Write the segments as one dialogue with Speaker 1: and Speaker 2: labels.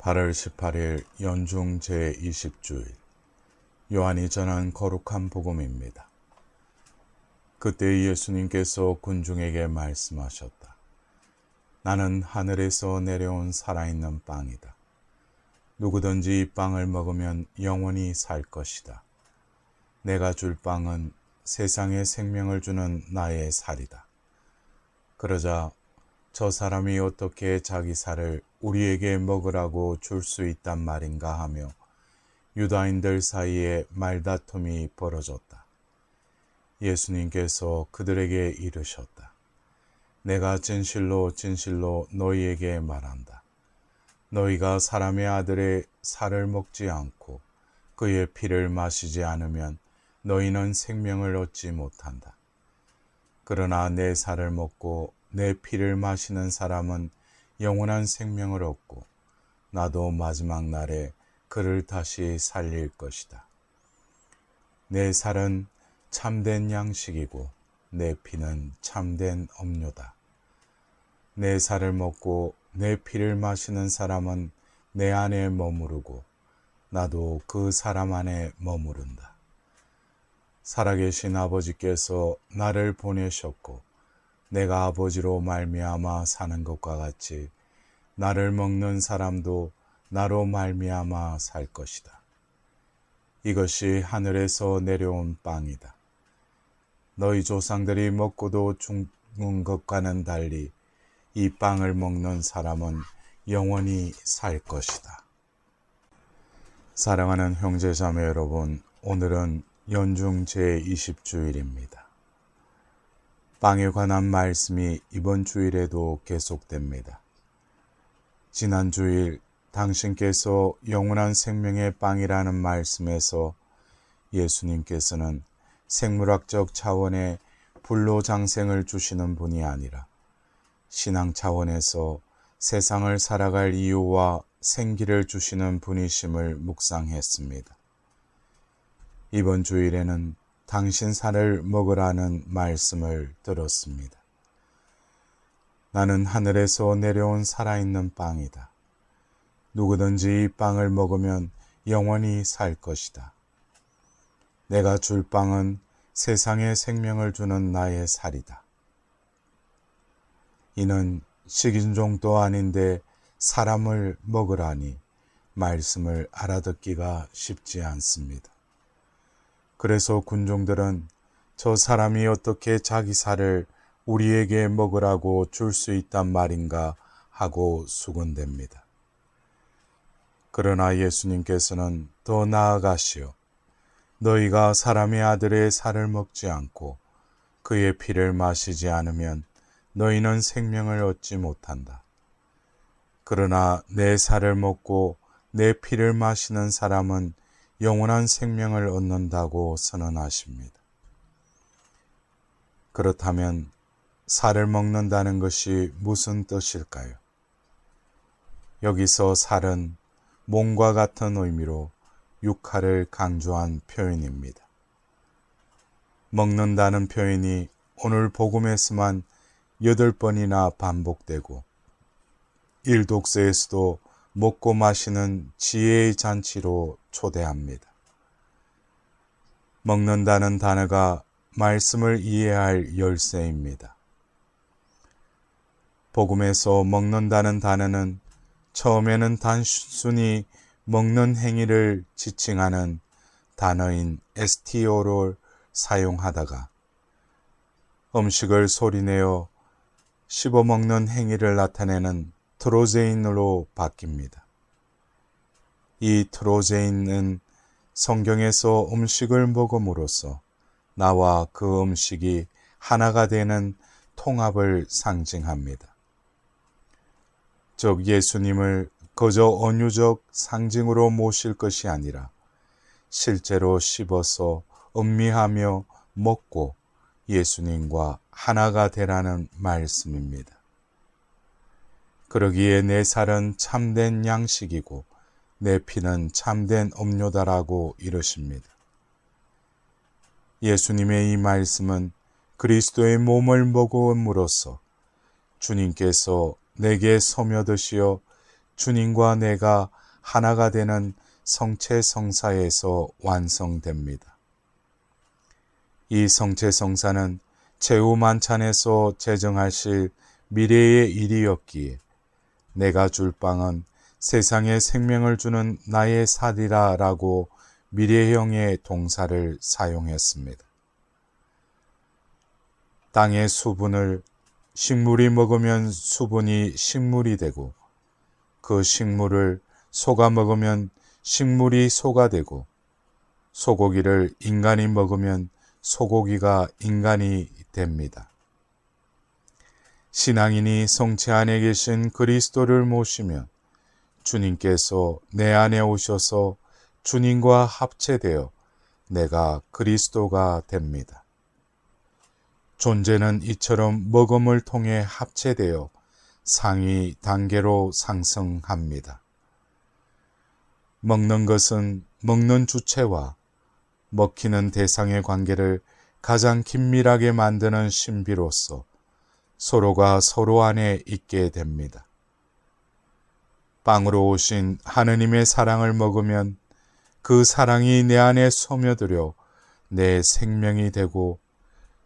Speaker 1: 8월 18일 연중 제20주일 요한이 전한 거룩한 복음입니다. 그때 예수님께서 군중에게 말씀하셨다. 나는 하늘에서 내려온 살아있는 빵이다. 누구든지 이 빵을 먹으면 영원히 살 것이다. 내가 줄 빵은 세상에 생명을 주는 나의 살이다. 그러자 저 사람이 어떻게 자기 살을 우리에게 먹으라고 줄 수 있단 말인가 하며 유다인들 사이에 말다툼이 벌어졌다. 예수님께서 그들에게 이르셨다. 내가 진실로 진실로 너희에게 말한다. 너희가 사람의 아들의 살을 먹지 않고 그의 피를 마시지 않으면 너희는 생명을 얻지 못한다. 그러나 내 살을 먹고 내 피를 마시는 사람은 영원한 생명을 얻고 나도 마지막 날에 그를 다시 살릴 것이다. 내 살은 참된 양식이고 내 피는 참된 음료다. 내 살을 먹고 내 피를 마시는 사람은 내 안에 머무르고 나도 그 사람 안에 머무른다. 살아계신 아버지께서 나를 보내셨고 내가 아버지로 말미암아 사는 것과 같이 나를 먹는 사람도 나로 말미암아 살 것이다. 이것이 하늘에서 내려온 빵이다. 너희 조상들이 먹고도 죽은 것과는 달리 이 빵을 먹는 사람은 영원히 살 것이다. 사랑하는 형제자매 여러분, 오늘은 연중 제20주일입니다. 빵에 관한 말씀이 이번 주일에도 계속됩니다. 지난 주일 당신께서 영원한 생명의 빵이라는 말씀에서 예수님께서는 생물학적 차원의 불로장생을 주시는 분이 아니라 신앙 차원에서 세상을 살아갈 이유와 생기를 주시는 분이심을 묵상했습니다. 이번 주일에는 당신 살을 먹으라는 말씀을 들었습니다. 나는 하늘에서 내려온 살아있는 빵이다. 누구든지 이 빵을 먹으면 영원히 살 것이다. 내가 줄 빵은 세상에 생명을 주는 나의 살이다. 이는 식인종도 아닌데 사람을 먹으라니 말씀을 알아듣기가 쉽지 않습니다. 그래서 군중들은 저 사람이 어떻게 자기 살을 우리에게 먹으라고 줄 수 있단 말인가 하고 수군댑니다. 그러나 예수님께서는 더 나아가시어 너희가 사람의 아들의 살을 먹지 않고 그의 피를 마시지 않으면 너희는 생명을 얻지 못한다. 그러나 내 살을 먹고 내 피를 마시는 사람은 영원한 생명을 얻는다고 선언하십니다. 그렇다면 살을 먹는다는 것이 무슨 뜻일까요? 여기서 살은 몸과 같은 의미로 육하를 강조한 표현입니다. 먹는다는 표현이 오늘 복음에서만 8번이나 반복되고 일독서에서도 먹고 마시는 지혜의 잔치로 초대합니다. 먹는다는 단어가 말씀을 이해할 열쇠입니다. 복음에서 먹는다는 단어는 처음에는 단순히 먹는 행위를 지칭하는 단어인 에스티오를 사용하다가 음식을 소리내어 씹어먹는 행위를 나타내는 트로제인으로 바뀝니다. 이 트로제인은 성경에서 음식을 먹음으로써 나와 그 음식이 하나가 되는 통합을 상징합니다. 즉 예수님을 그저 은유적 상징으로 모실 것이 아니라 실제로 씹어서 음미하며 먹고 예수님과 하나가 되라는 말씀입니다. 그러기에 내 살은 참된 양식이고 내 피는 참된 음료다라고 이르십니다. 예수님의 이 말씀은 그리스도의 몸을 먹음으로써 주님께서 내게 스며드시어 주님과 내가 하나가 되는 성체성사에서 완성됩니다. 이 성체성사는 최후 만찬에서 제정하실 미래의 일이었기에 내가 줄 빵은 세상에 생명을 주는 나의 살이라 라고 미래형의 동사를 사용했습니다. 땅의 수분을 식물이 먹으면 수분이 식물이 되고 그 식물을 소가 먹으면 식물이 소가 되고 소고기를 인간이 먹으면 소고기가 인간이 됩니다. 신앙인이 성체 안에 계신 그리스도를 모시면 주님께서 내 안에 오셔서 주님과 합체되어 내가 그리스도가 됩니다. 존재는 이처럼 먹음을 통해 합체되어 상위 단계로 상승합니다. 먹는 것은 먹는 주체와 먹히는 대상의 관계를 가장 긴밀하게 만드는 신비로서 서로가 서로 안에 있게 됩니다. 빵으로 오신 하느님의 사랑을 먹으면 그 사랑이 내 안에 스며들어 내 생명이 되고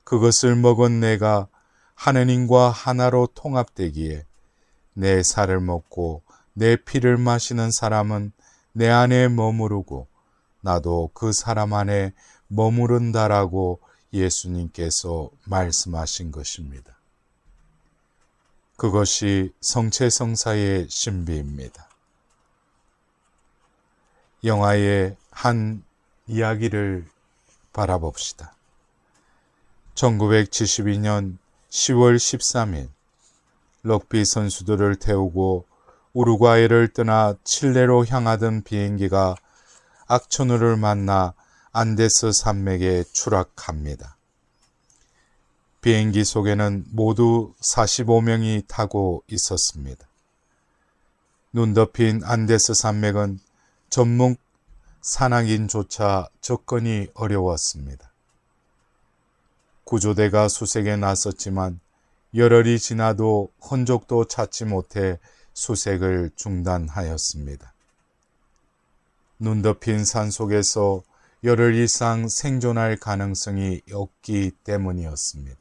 Speaker 1: 그것을 먹은 내가 하느님과 하나로 통합되기에 내 살을 먹고 내 피를 마시는 사람은 내 안에 머무르고 나도 그 사람 안에 머무른다라고 예수님께서 말씀하신 것입니다. 그것이 성체성사의 신비입니다. 영화의 한 이야기를 바라봅시다. 1972년 10월 13일 럭비 선수들을 태우고 우루과이를 떠나 칠레로 향하던 비행기가 악천후를 만나 안데스 산맥에 추락합니다. 비행기 속에는 모두 45명이 타고 있었습니다. 눈 덮인 안데스 산맥은 전문 산악인조차 접근이 어려웠습니다. 구조대가 수색에 나섰지만 열흘이 지나도 흔적도 찾지 못해 수색을 중단하였습니다. 눈 덮인 산 속에서 열흘 이상 생존할 가능성이 없기 때문이었습니다.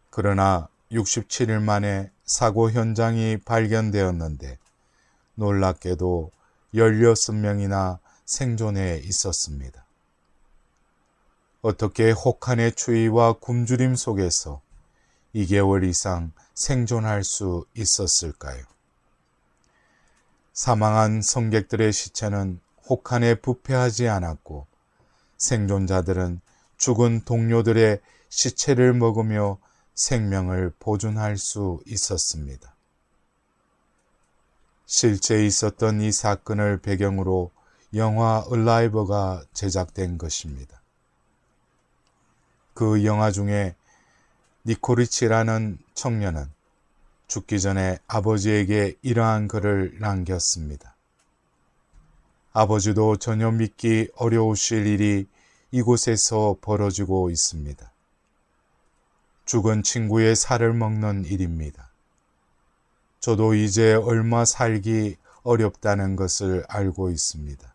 Speaker 1: 그러나 67일 만에 사고 현장이 발견되었는데 놀랍게도 16명이나 생존해 있었습니다. 어떻게 혹한의 추위와 굶주림 속에서 2개월 이상 생존할 수 있었을까요? 사망한 승객들의 시체는 혹한에 부패하지 않았고 생존자들은 죽은 동료들의 시체를 먹으며 생명을 보존할 수 있었습니다. 실제 있었던 이 사건을 배경으로 영화 얼라이버가 제작된 것입니다. 그 영화 중에 니코리치라는 청년은 죽기 전에 아버지에게 이러한 글을 남겼습니다. 아버지도 전혀 믿기 어려우실 일이 이곳에서 벌어지고 있습니다. 죽은 친구의 살을 먹는 일입니다. 저도 이제 얼마 살기 어렵다는 것을 알고 있습니다.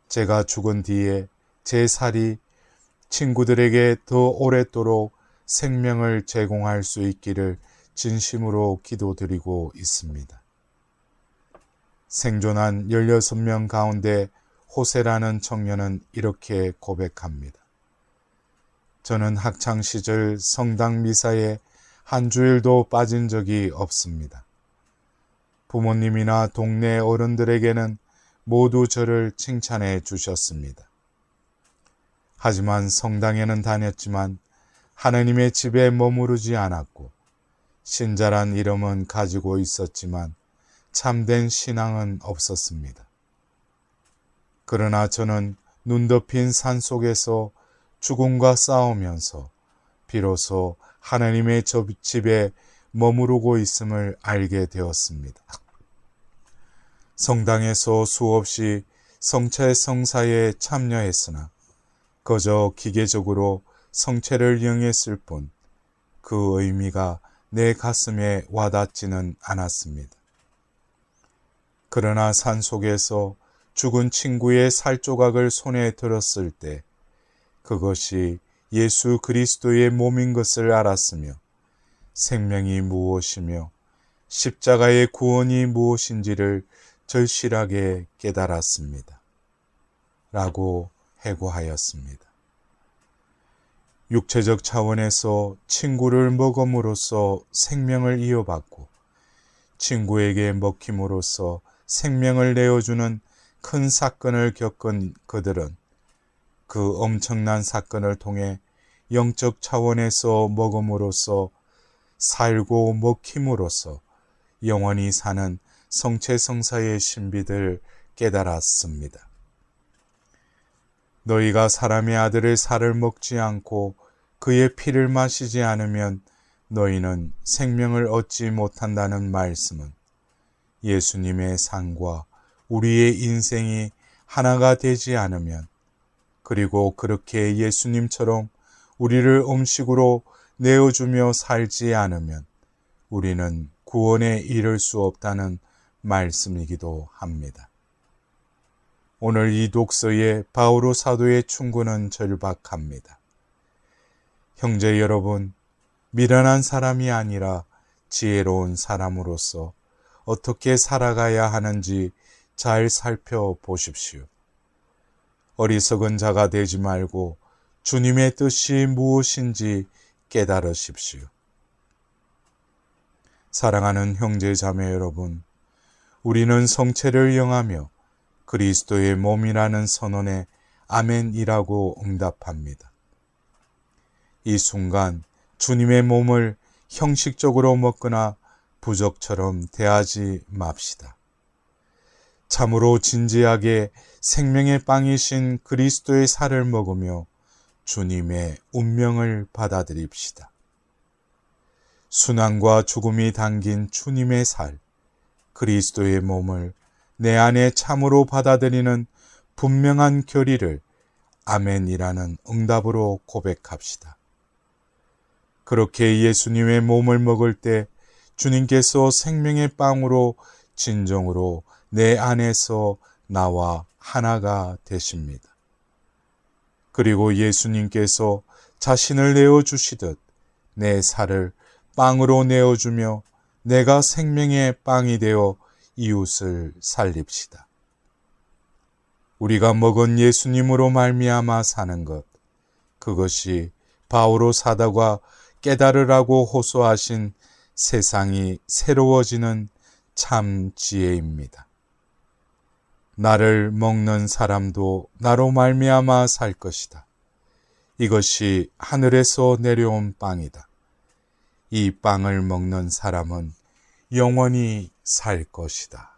Speaker 1: 제가 죽은 뒤에 제 살이 친구들에게 더 오랫도록 생명을 제공할 수 있기를 진심으로 기도드리고 있습니다. 생존한 16명 가운데 호세라는 청년은 이렇게 고백합니다. 저는 학창시절 성당 미사에 한 주일도 빠진 적이 없습니다. 부모님이나 동네 어른들에게는 모두 저를 칭찬해 주셨습니다. 하지만 성당에는 다녔지만 하느님의 집에 머무르지 않았고 신자란 이름은 가지고 있었지만 참된 신앙은 없었습니다. 그러나 저는 눈 덮인 산 속에서 죽음과 싸우면서 비로소 하나님의 집에 머무르고 있음을 알게 되었습니다. 성당에서 수없이 성체성사에 참여했으나 그저 기계적으로 성체를 이용했을 뿐 그 의미가 내 가슴에 와닿지는 않았습니다. 그러나 산속에서 죽은 친구의 살조각을 손에 들었을 때 그것이 예수 그리스도의 몸인 것을 알았으며 생명이 무엇이며 십자가의 구원이 무엇인지를 절실하게 깨달았습니다. 라고 해고하였습니다. 육체적 차원에서 친구를 먹음으로써 생명을 이어받고 친구에게 먹힘으로써 생명을 내어주는 큰 사건을 겪은 그들은 그 엄청난 사건을 통해 영적 차원에서 먹음으로써 살고 먹힘으로써 영원히 사는 성체성사의 신비를 깨달았습니다. 너희가 사람의 아들의 살을 먹지 않고 그의 피를 마시지 않으면 너희는 생명을 얻지 못한다는 말씀은 예수님의 상과 우리의 인생이 하나가 되지 않으면, 그리고 그렇게 예수님처럼 우리를 음식으로 내어주며 살지 않으면 우리는 구원에 이를 수 없다는 말씀이기도 합니다. 오늘 이 독서에 바오로 사도의 충고는 절박합니다. 형제 여러분, 미련한 사람이 아니라 지혜로운 사람으로서 어떻게 살아가야 하는지 잘 살펴보십시오. 어리석은 자가 되지 말고 주님의 뜻이 무엇인지 깨달으십시오. 사랑하는 형제 자매 여러분, 우리는 성체를 영하며 그리스도의 몸이라는 선언에 아멘이라고 응답합니다. 이 순간 주님의 몸을 형식적으로 먹거나 부적처럼 대하지 맙시다. 참으로 진지하게 생명의 빵이신 그리스도의 살을 먹으며 주님의 운명을 받아들입시다. 순환과 죽음이 담긴 주님의 살, 그리스도의 몸을 내 안에 참으로 받아들이는 분명한 결의를 아멘이라는 응답으로 고백합시다. 그렇게 예수님의 몸을 먹을 때 주님께서 생명의 빵으로 진정으로 내 안에서 나와 하나가 되십니다. 그리고 예수님께서 자신을 내어주시듯 내 살을 빵으로 내어주며 내가 생명의 빵이 되어 이웃을 살립시다. 우리가 먹은 예수님으로 말미암아 사는 것, 그것이 바오로 사도가 깨달으라고 호소하신 세상이 새로워지는 참 지혜입니다. 나를 먹는 사람도 나로 말미암아 살 것이다. 이것이 하늘에서 내려온 빵이다. 이 빵을 먹는 사람은 영원히 살 것이다.